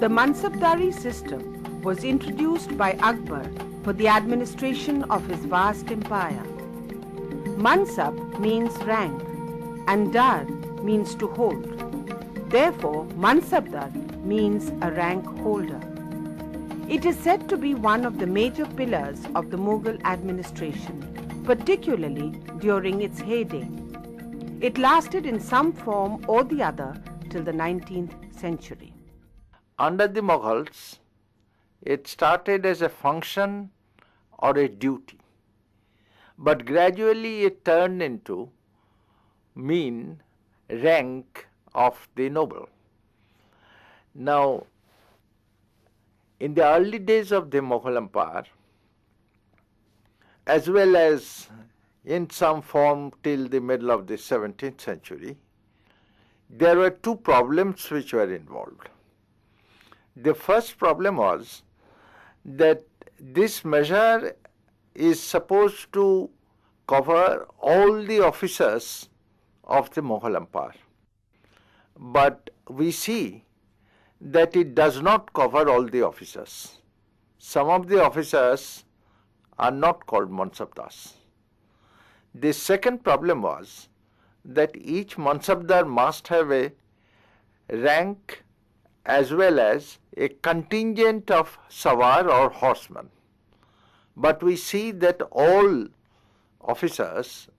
The Mansabdari system was introduced by Akbar for the administration of his vast empire. Mansab means rank and Dar means to hold. Therefore, Mansabdar means a rank holder. It is said to be one of the major pillars of the Mughal administration, particularly during its heyday. It lasted in some form or the other till the 19th century. Under the Mughals, it started as a function or a duty, but gradually it turned into mean rank of the noble. Now, in the early days of the Mughal Empire, as well as in some form till the middle of the 17th century, there were two problems which were involved. The first problem was that this measure is supposed to cover all the officers of the Mughal Empire. But we see that it does not cover all the officers. Some of the officers are not called Mansabdars. The second problem was that each Mansabdar must have a rank as well as a contingent of Sawar or horsemen. But we see that all officers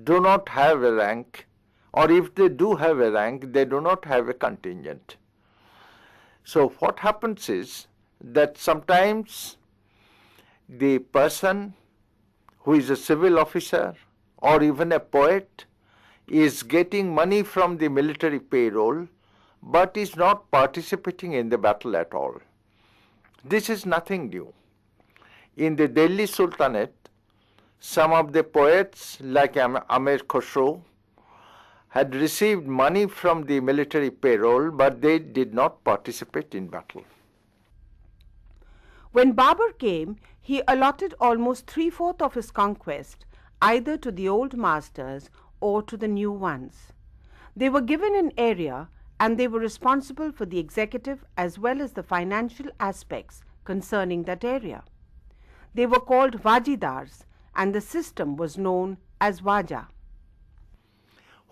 do not have a rank, or if they do have a rank, they do not have a contingent. So what happens is that sometimes the person who is a civil officer or even a poet is getting money from the military payroll but is not participating in the battle at all. This is nothing new. In the Delhi Sultanate, some of the poets like Amir Khusro had received money from the military payroll, but they did not participate in battle. When Babur came, he allotted almost 3/4 of his conquest either to the old masters or to the new ones. They were given an area and they were responsible for the executive as well as the financial aspects concerning that area. They were called Wajidars and the system was known as Waja.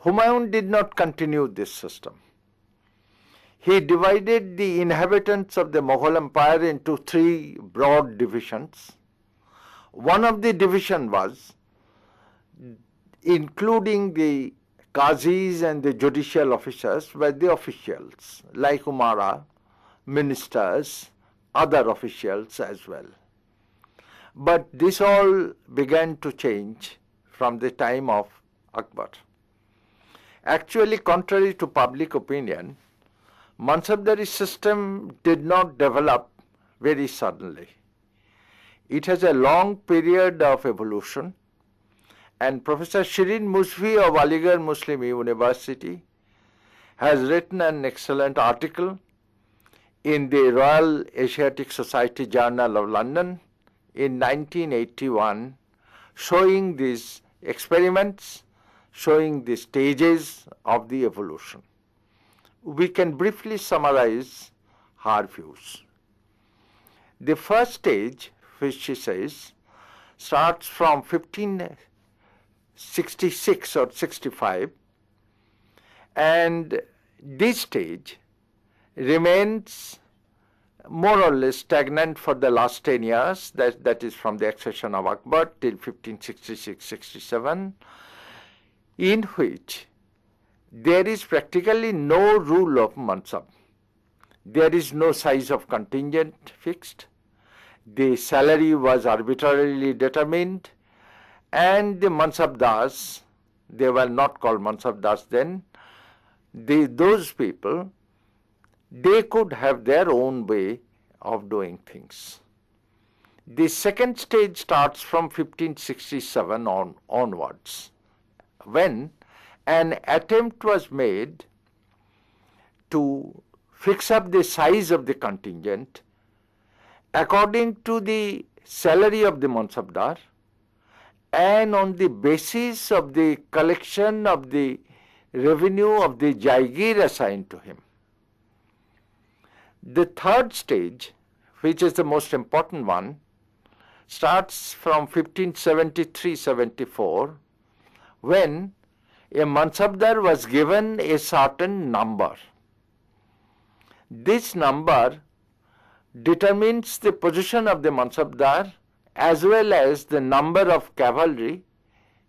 Humayun did not continue this system. He divided the inhabitants of the Mughal Empire into three broad divisions. One of the division was including the Qazis and the judicial officers were the officials like Umara, ministers, other officials as well. But this all began to change from the time of Akbar. Actually, contrary to public opinion, Mansabdari system did not develop very suddenly. It has a long period of evolution, and Professor Shirin Musvi of Aligarh Muslim University has written an excellent article in the Royal Asiatic Society Journal of London in 1981 showing these experiments, showing the stages of the evolution. We can briefly summarize her views. The first stage, which she says, starts from 1566 or 65, and this stage remains more or less stagnant for the last 10 years, that is from the accession of Akbar till 1566-67, in which there is practically no rule of Mansab. There is no size of contingent fixed. The salary was arbitrarily determined, and the Mansabdars, they were not called Mansabdars then, those people, they could have their own way of doing things. The second stage starts from 1567 onwards, when an attempt was made to fix up the size of the contingent according to the salary of the Mansabdar and on the basis of the collection of the revenue of the Jaigir assigned to him. The third stage, which is the most important one, starts from 1573-74, when a Mansabdar was given a certain number. This number determines the position of the Mansabdar as well as the number of cavalry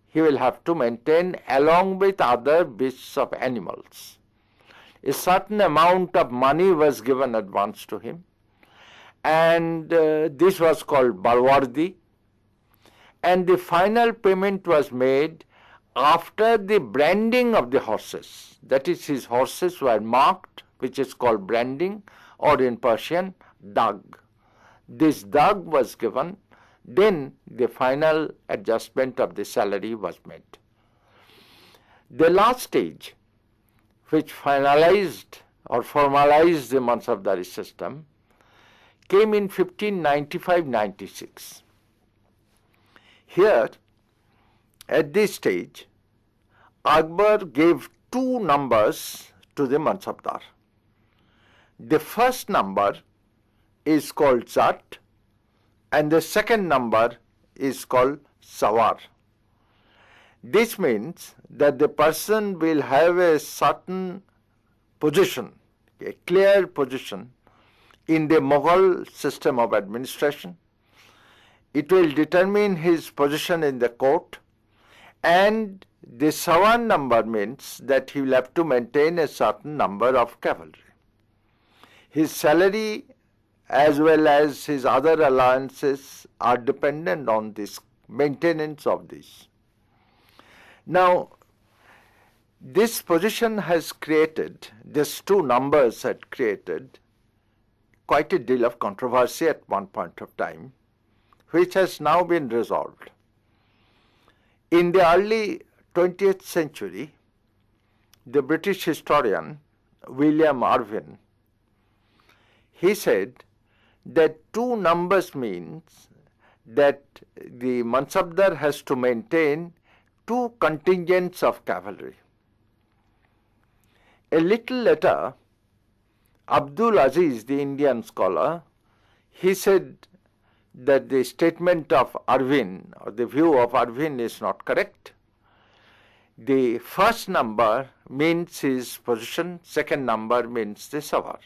he will have to maintain along with other beasts of animals. A certain amount of money was given advance to him, and this was called Barwardi, and the final payment was made after the branding of the horses. That is, his horses were marked, which is called branding, or in Persian, dag. This dag was given, then the final adjustment of the salary was made. The last stage, which finalized or formalized the Mansabdari system, came in 1595-96. Here, at this stage, Akbar gave two numbers to the Mansabdar. The first number is called Zat, and the second number is called Sawar. This means that the person will have a certain position, a clear position in the Mughal system of administration. It will determine his position in the court, and the Sawar number means that he will have to maintain a certain number of cavalry. His salary as well as his other allowances are dependent on this maintenance of this. Now, this position has created, these two numbers had created quite a deal of controversy at one point of time, which has now been resolved. In the early 20th century, the British historian William Irwin, he said that two numbers means that the Mansabdar has to maintain two contingents of cavalry. A little later, Abdul Aziz, the Indian scholar, he said that the statement of Irwin or the view of Irwin is not correct. The first number means his position, second number means the Sawar.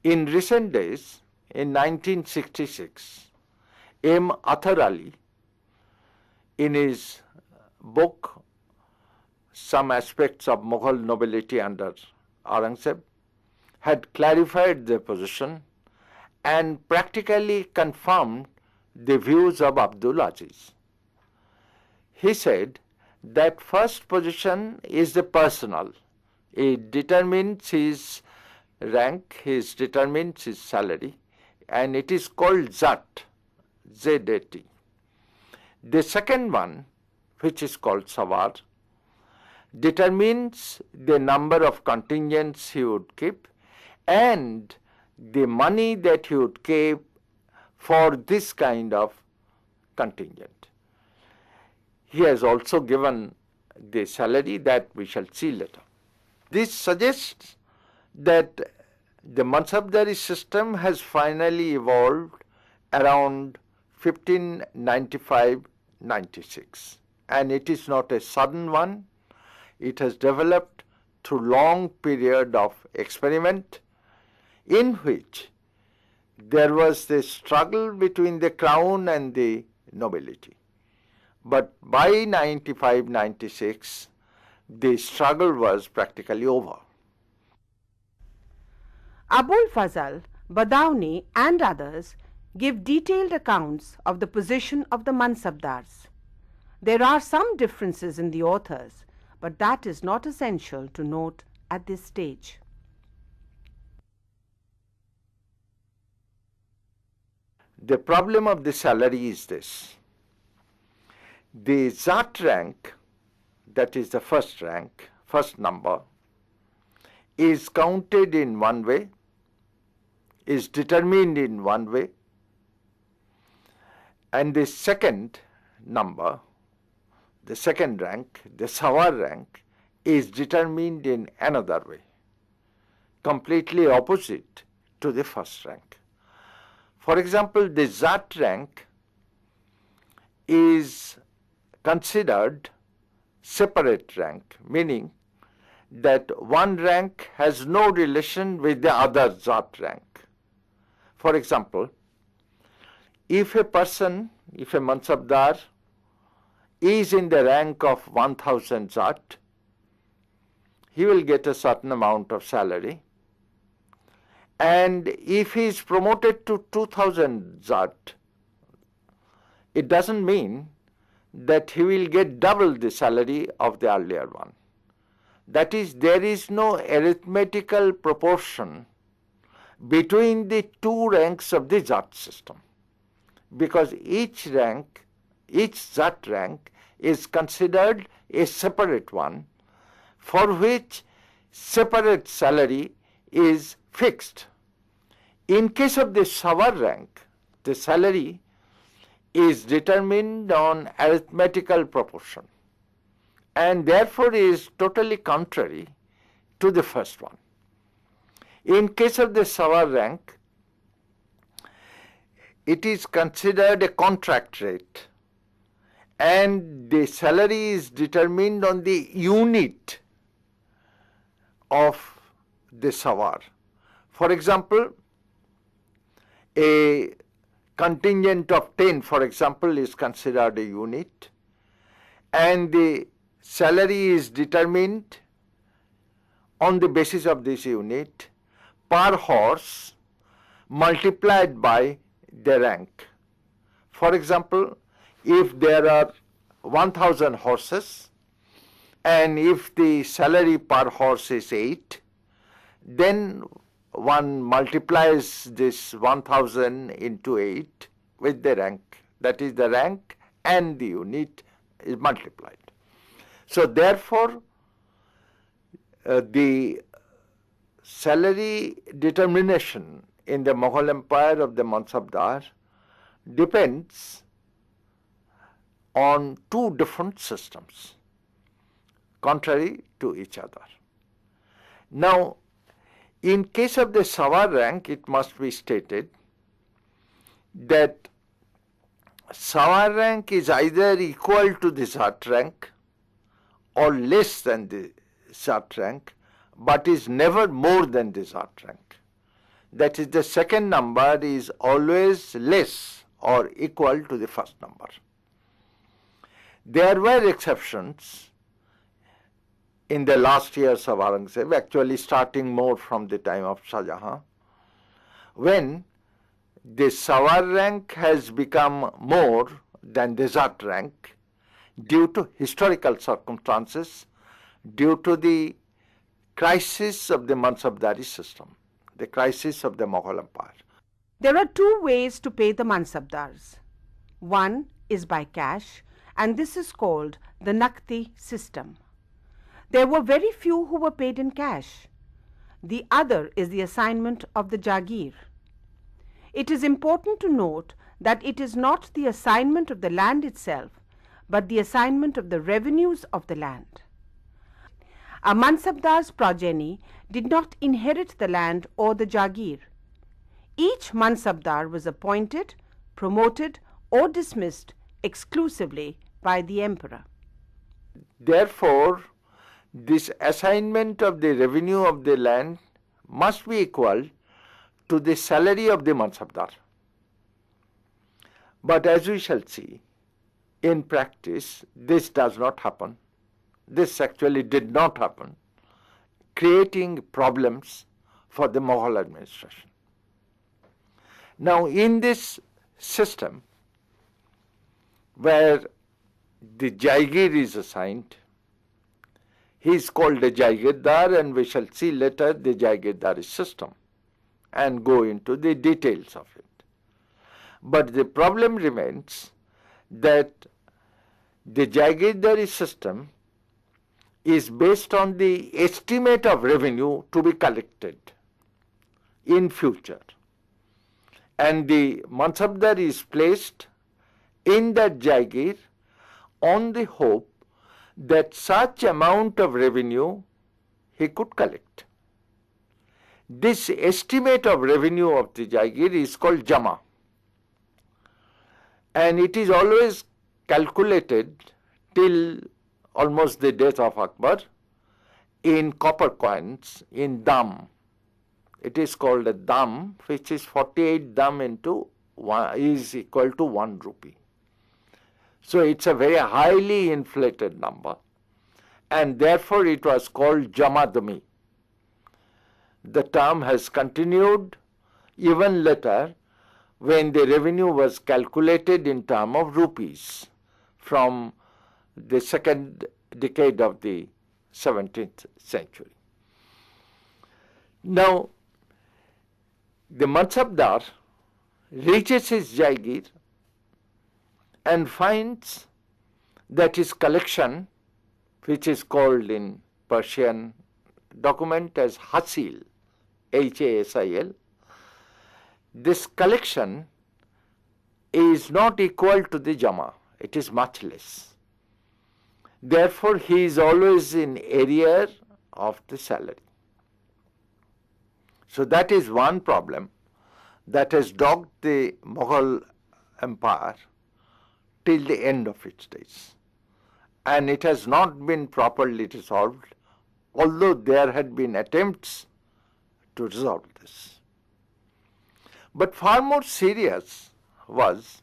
In recent days, in 1966, M. Athar Ali, in his book Some Aspects of Mughal Nobility Under Aurangzeb, had clarified the position and practically confirmed the views of Abdul Aziz. He said that first position is the personal. It determines his rank, it determines his salary, and it is called Zat, Z-A-T. The second one, which is called Sawar, determines the number of contingents he would keep and the money that he would keep for this kind of contingent. He has also given the salary that we shall see later. This suggests that the Mansabdari system has finally evolved around 1595-96, and it is not a sudden one. It has developed through long period of experiment in which there was the struggle between the crown and the nobility. But by 95-96, the struggle was practically over. Abul Fazal, Badauni and others give detailed accounts of the position of the Mansabdars. There are some differences in the authors, but that is not essential to note at this stage. The problem of the salary is this. The Zat rank, that is the first rank, first number, is counted in one way, is determined in one way, and the second number, the second rank, the Sawar rank, is determined in another way. completely opposite to the first rank. For example, the Zat rank is considered separate rank, meaning that one rank has no relation with the other Zat rank. For example, if a Mansabdar is in the rank of 1000 Zat, he will get a certain amount of salary. And if he is promoted to 2000 Zat, it doesn't mean that he will get double the salary of the earlier one. That is, there is no arithmetical proportion between the two ranks of the Zat system, because each Zat rank is considered a separate one, for which separate salary is fixed. In case of the Sawar rank, the salary is determined on arithmetical proportion and therefore is totally contrary to the first one. In case of the Sawar rank, it is considered a contract rate and the salary is determined on the unit of the Sawar. For example, a contingent of 10, for example, is considered a unit, and the salary is determined on the basis of this unit per horse multiplied by the rank. For example, if there are 1000 horses and if the salary per horse is 8, then one multiplies this 1000 into 8 with the rank. That is, the rank and the unit is multiplied. So therefore, the salary determination in the Mughal Empire of the Mansabdar depends on two different systems, contrary to each other. Now, in case of the Sawar rank, it must be stated that Sawar rank is either equal to the Zat rank or less than the Zat rank, but is never more than the Zat rank. That is, the second number is always less or equal to the first number. There were exceptions in the last years of Aurangzeb, actually starting more from the time of Shah Jahan, when the Sawar rank has become more than the Zat rank due to historical circumstances, due to the crisis of the Mansabdari system, the crisis of the Mughal Empire. There are two ways to pay the Mansabdars. One is by cash, and this is called the Nakdi system. There were very few who were paid in cash. The other is the assignment of the Jagir. It is important to note that it is not the assignment of the land itself, but the assignment of the revenues of the land. A Mansabdar's progeny did not inherit the land or the Jagir. Each Mansabdar was appointed, promoted, or dismissed exclusively by the emperor. Therefore, this assignment of the revenue of the land must be equal to the salary of the Mansabdar. But as we shall see, in practice, this does not happen. This actually did not happen, creating problems for the Mughal administration. Now, in this system, where the Jaigir is assigned, he is called a Jaigirdar, and we shall see later the Jaigirdari system and go into the details of it. But the problem remains that the Jaigirdari system is based on the estimate of revenue to be collected in future. And the Mansabdar is placed in that Jaigir on the hope that such amount of revenue he could collect. This estimate of revenue of the Jaigir is called Jama, and it is always calculated till almost the death of Akbar in copper coins, in dam. It is called a dam, which is 48 dam into 1 is equal to 1 rupee. So it's a very highly inflated number, and therefore it was called Jamadami. The term has continued even later when the revenue was calculated in terms of rupees from the second decade of the 17th century. Now, the Mansabdar reaches his Jaigir and finds that his collection, which is called in Persian document as Hasil, Hasil, this collection is not equal to the Jama, it is much less. Therefore, he is always in arrear of the salary. So that is one problem that has dogged the Mughal Empire till the end of its days. And it has not been properly resolved, although there had been attempts to resolve this. But far more serious was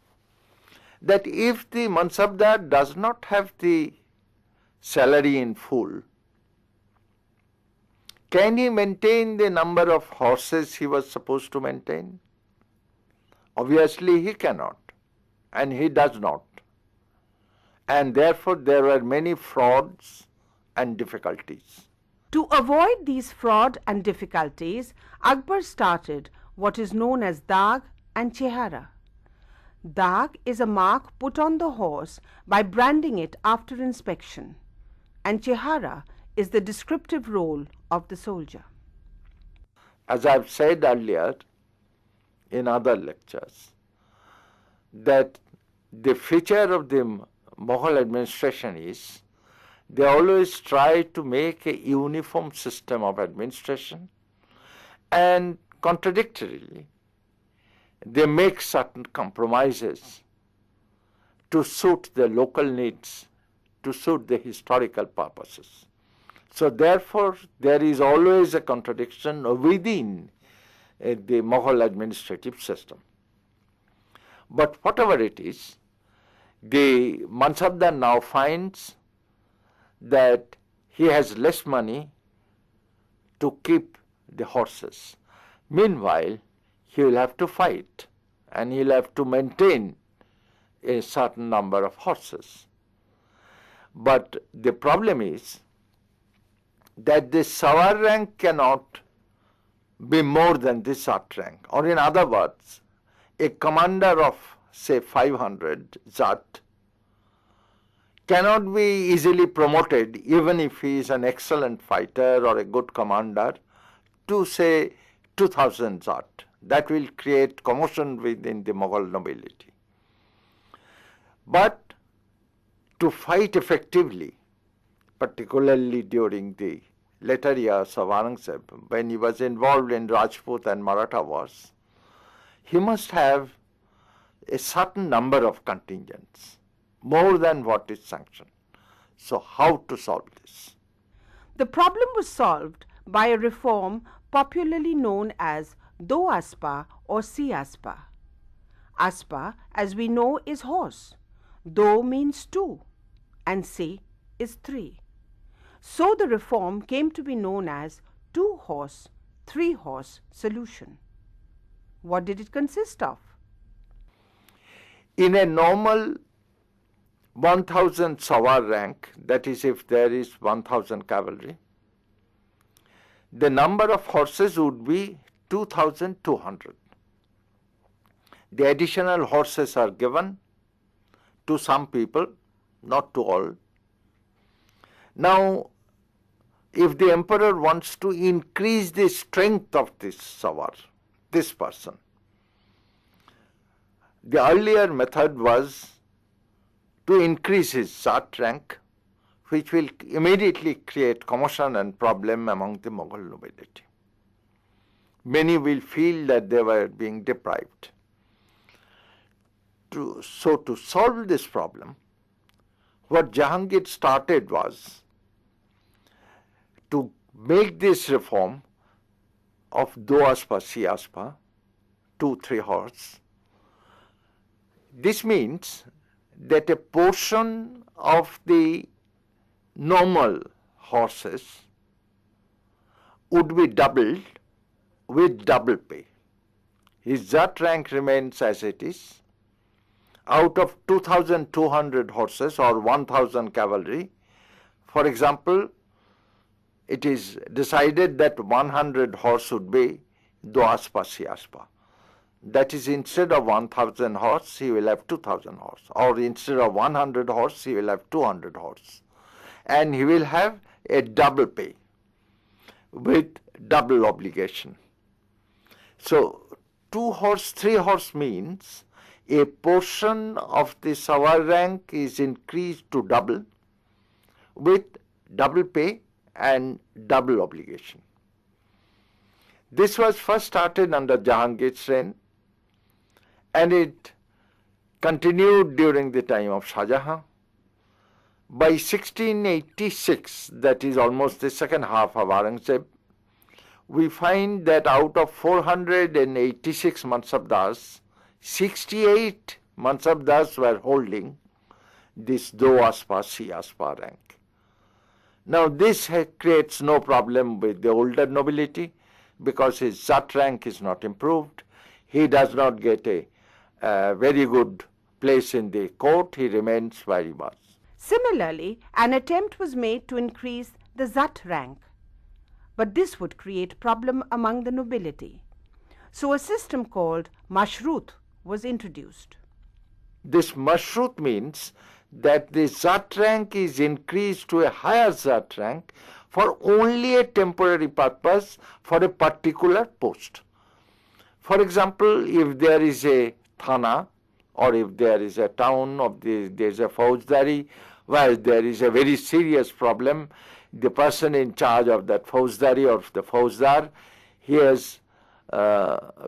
that if the Mansabdar does not have the salary in full, can he maintain the number of horses he was supposed to maintain? Obviously he cannot, and he does not. And therefore there were many frauds and difficulties. To avoid these fraud and difficulties, Akbar started what is known as Dag and Chehara. Dag is a mark put on the horse by branding it after inspection, and Chehara is the descriptive role of the soldier. As I have said earlier in other lectures, that the feature of the Mughal administration is they always try to make a uniform system of administration, and contradictorily they make certain compromises to suit the local needs, to suit the historical purposes. So therefore there is always a contradiction within the Mughal administrative system. But whatever it is, the Mansabdar now finds that he has less money to keep the horses. Meanwhile, he will have to fight and he will have to maintain a certain number of horses. But the problem is that the Sawar rank cannot be more than the Zat rank. Or in other words, a commander of say 500 Zat cannot be easily promoted even if he is an excellent fighter or a good commander to say 2000 Zat. That will create commotion within the Mughal nobility. But to fight effectively, particularly during the later years of Aurangzeb, when he was involved in Rajput and Maratha wars, he must have a certain number of contingents, more than what is sanctioned. So how to solve this? The problem was solved by a reform popularly known as Do Aspa or Si Aspa. Aspa, as we know, is horse. Do means two and Si is three. So the reform came to be known as two-horse, three-horse solution. What did it consist of? In a normal 1000 Sawar rank, that is if there is 1000 cavalry, the number of horses would be 2200. The additional horses are given to some people, not to all. Now, if the emperor wants to increase the strength of this Sawar, this person, the earlier method was to increase his Zat rank, which will immediately create commotion and problem among the Mughal nobility. many will feel that they were being deprived. So to solve this problem, what Jahangir started was to make this reform of do aspa, si aspa, 2-3 horse. This means that a portion of the normal horses would be doubled with double pay. His Jat rank remains as it is. Out of 2,200 horses or 1,000 cavalry, for example, it is decided that 100 horse would be do aspa, si aspa. That is, instead of 1,000 horse, he will have 2,000 horse. Or instead of 100 horse, he will have 200 horse. And he will have a double pay with double obligation. So 2 horse, 3 horse means a portion of the Sawar rank is increased to double with double pay and double obligation. This was first started under Jahangir's reign, and it continued during the time of Shah Jahan. By 1686, that is almost the second half of Aurangzeb, we find that out of 486 Mansabdars, 68 Mansabdars were holding this do aspa, si aspa rank. Now this creates no problem with the older nobility because his Jat rank is not improved. He does not get a very good place in the court. He remains where he was. Similarly, an attempt was made to increase the Jat rank, but this would create problem among the nobility. So a system called Mashrut was introduced. This Mashrut means that the Jat rank is increased to a higher Jat rank for only a temporary purpose for a particular post. For example, if there is a thana or if there is a town or there is a Faujdari where there is a very serious problem, the person in charge of that Faujdari or the Faujdar, he has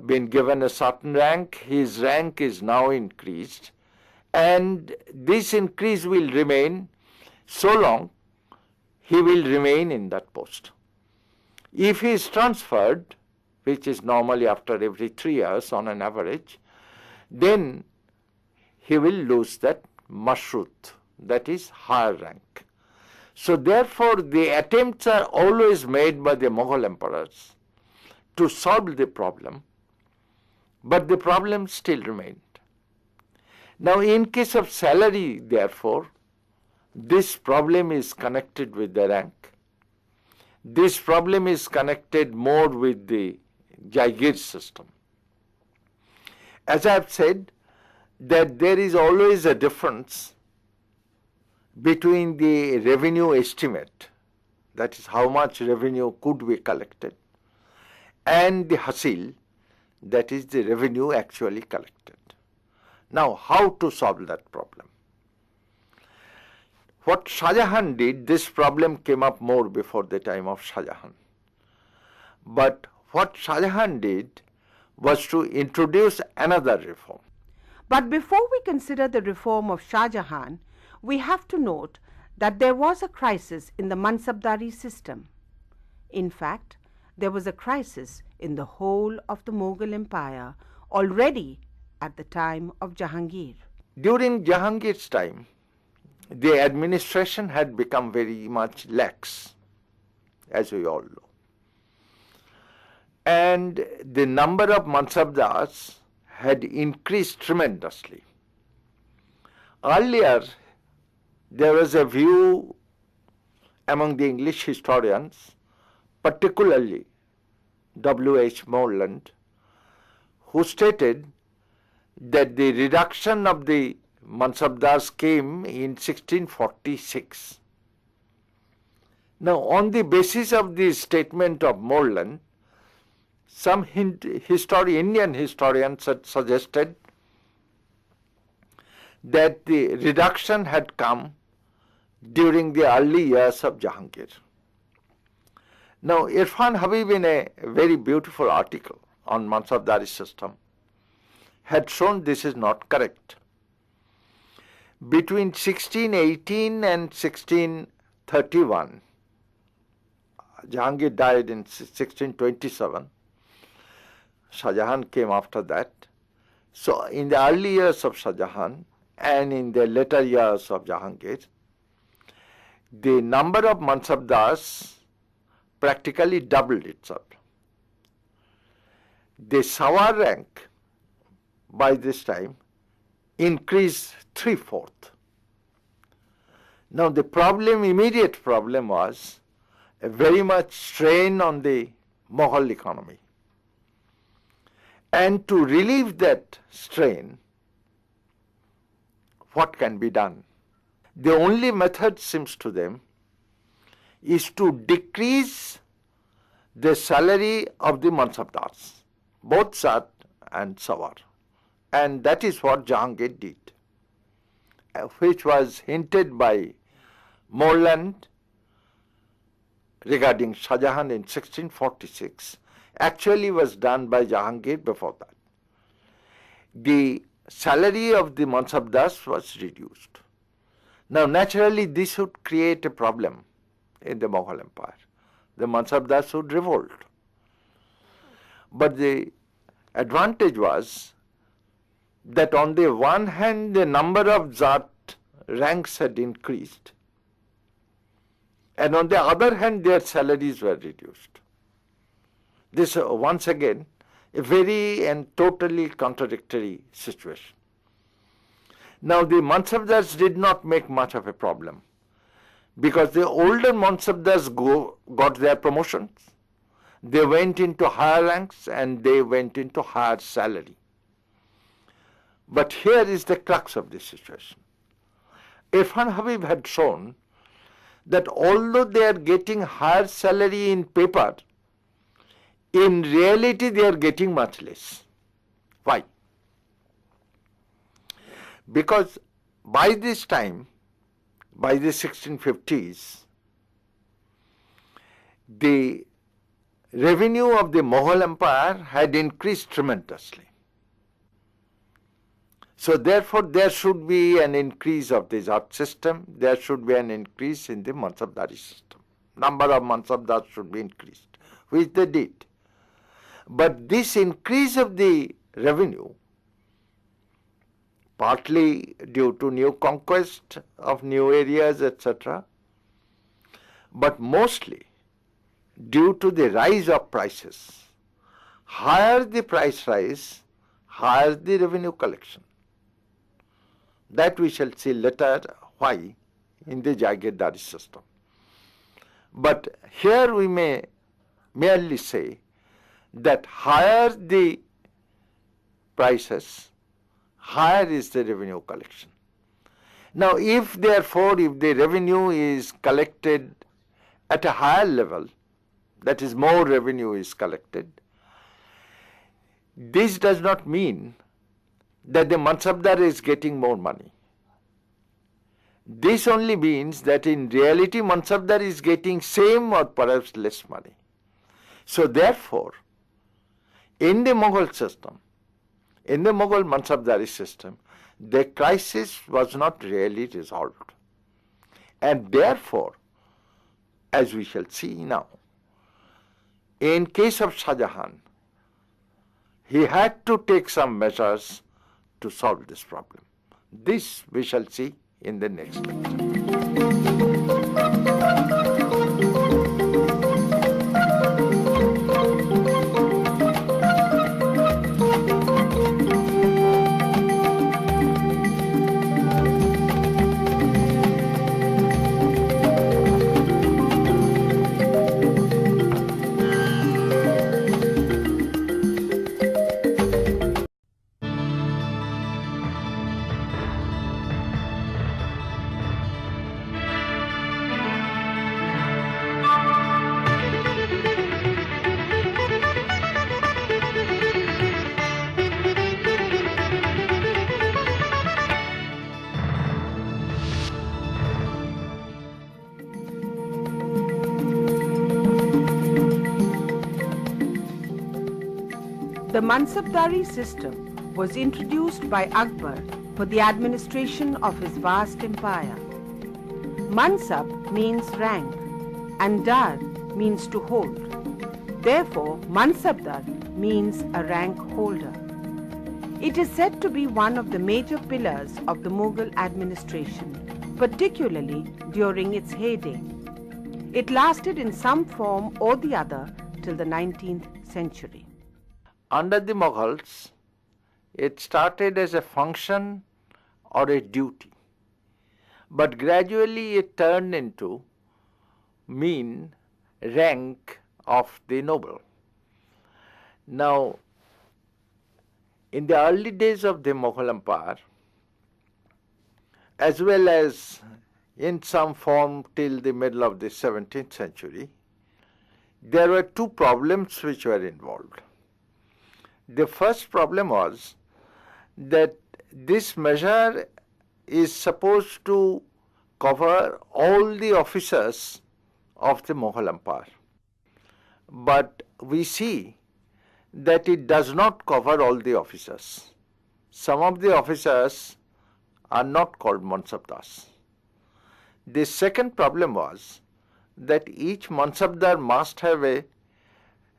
been given a certain rank, his rank is now increased, and this increase will remain so long he will remain in that post. If he is transferred, which is normally after every 3 years on an average, then he will lose that mashrut, that is higher rank. So therefore the attempts are always made by the Mughal emperors to solve the problem, but the problem still remained. Now in case of salary, therefore, this problem is connected with the rank. This problem is connected more with the Jaigir system. As I have said, that there is always a difference between the revenue estimate, that is how much revenue could be collected, and the hasil, that is the revenue actually collected. Now, how to solve that problem? What Shah Jahan did, this problem came up more before the time of Shah Jahan. But what Shah Jahan did was to introduce another reform. But before we consider the reform of Shah Jahan, we have to note that there was a crisis in the Mansabdari system. In fact, there was a crisis in the whole of the Mughal Empire already at the time of Jahangir. During Jahangir's time, the administration had become very much lax, as we all know. And the number of Mansabdars had increased tremendously. Earlier, there was a view among the English historians, particularly W.H. Morland, who stated that the reduction of the Mansabdars came in 1646. Now, on the basis of the statement of Morland, some Indian historians had suggested that the reduction had come during the early years of Jahangir. Now, Irfan Habib, in a very beautiful article on Mansabdari system, had shown this is not correct. Between 1618 and 1631, Jahangir died in 1627. Shah Jahan came after that. So in the early years of Shah Jahan and in the later years of Jahangir, the number of Mansabdars practically doubled itself. The Sawar rank by this time increased 3/4. Now the immediate problem was a very much strain on the Mughal economy. And to relieve that strain, what can be done? The only method, seems to them, is to decrease the salary of the Mansabdars, both Sat and Sawar. And that is what Jahangir did, which was hinted by Morland regarding Shah Jahan in 1646, actually was done by Jahangir before that. The salary of the Mansabdars was reduced. Now, naturally, this would create a problem in the Mughal Empire. The Mansabdars would revolt. But the advantage was that on the one hand, the number of Zat ranks had increased, and on the other hand, their salaries were reduced. This, once again, a very and totally contradictory situation. Now, the Mansabdars did not make much of a problem, because the older Mansabdars got their promotions, they went into higher ranks, and they went into higher salary. But here is the crux of this situation. Irfan Habib had shown that although they are getting higher salary in paper, in reality they are getting much less. Why? Because by this time, by the 1650s, the revenue of the Mughal Empire had increased tremendously. So therefore, there should be an increase of the Zat system, there should be an increase in the Mansabdari system. Number of Mansabdars should be increased, which they did. But this increase of the revenue, partly due to new conquest of new areas, etc., but mostly due to the rise of prices. Higher the price rise, higher the revenue collection. That we shall see later why in the Jagirdari system. But here we may merely say that higher the prices, higher is the revenue collection. Now, if therefore, if the revenue is collected at a higher level, that is, more revenue is collected, this does not mean that the Mansabdar is getting more money. This only means that in reality Mansabdar is getting same or perhaps less money. So therefore, in the Mughal system, in the Mughal Mansabdari system, the crisis was not really resolved. And therefore, as we shall see now, in case of Shah Jahan, he had to take some measures to solve this problem. This we shall see in the next lecture. The Mansabdari system was introduced by Akbar for the administration of his vast empire. Mansab means rank and Dar means to hold. Therefore, Mansabdar means a rank holder. It is said to be one of the major pillars of the Mughal administration, particularly during its heyday. It lasted in some form or the other till the 19th century. Under the Mughals, it started as a function or a duty, but gradually it turned into mean rank of the noble. Now, in the early days of the Mughal Empire, as well as in some form till the middle of the 17th century, there were two problems which were involved. The first problem was that this measure is supposed to cover all the officers of the Mughal Empire. But we see that it does not cover all the officers. Some of the officers are not called Mansabdars. The second problem was that each Mansabdar must have a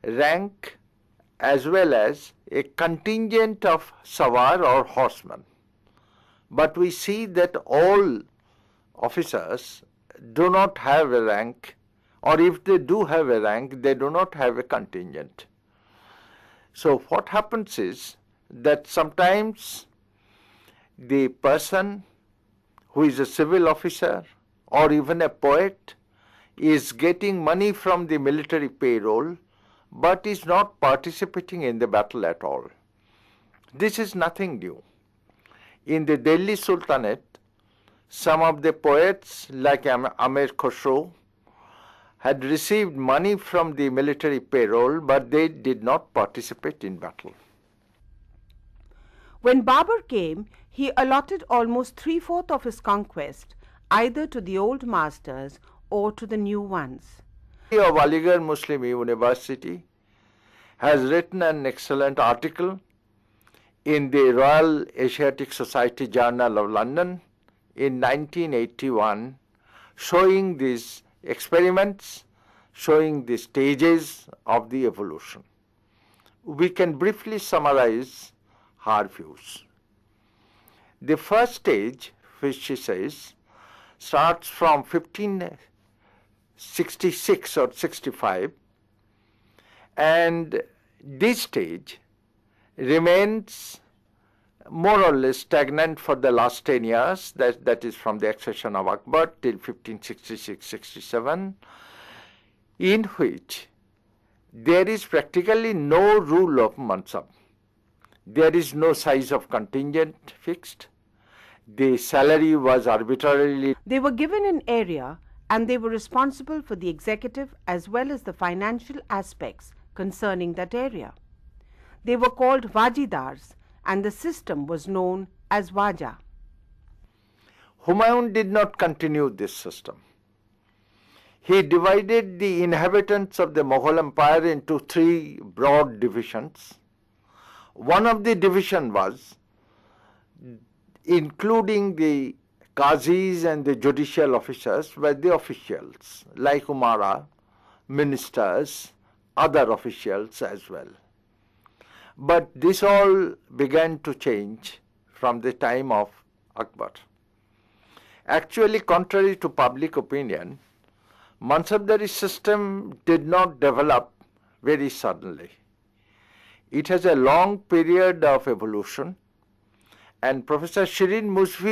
rank as well as a contingent of sawar or horsemen. But we see that all officers do not have a rank, or if they do have a rank, they do not have a contingent. So what happens is that sometimes the person who is a civil officer or even a poet is getting money from the military payroll but is not participating in the battle at all. This is nothing new. In the Delhi Sultanate, some of the poets like Amir Khusro had received money from the military payroll, but they did not participate in battle. When Babur came, he allotted almost 3/4 of his conquest either to the old masters or to the new ones. Of Aligarh Muslim University has written an excellent article in the Royal Asiatic Society Journal of London in 1981 showing these experiments, showing the stages of the evolution. We can briefly summarize her views. The first stage, which she says, starts from 1566 or 65, and this stage remains more or less stagnant for the last 10 years, that is from the accession of Akbar till 1566-67, in which there is practically no rule of Mansab. There is no size of contingent fixed. The salary was arbitrarily. They were given an area and they were responsible for the executive as well as the financial aspects concerning that area. They were called Wajidars and the system was known as Waja. Humayun did not continue this system. He divided the inhabitants of the Mughal Empire into 3 broad divisions. One of the division was including the Qazis and the judicial officers were the officials like Umara, ministers, other officials as well. But this all began to change from the time of Akbar. Actually, contrary to public opinion, Mansabdari system did not develop very suddenly. It has a long period of evolution, and Professor Shirin Musvi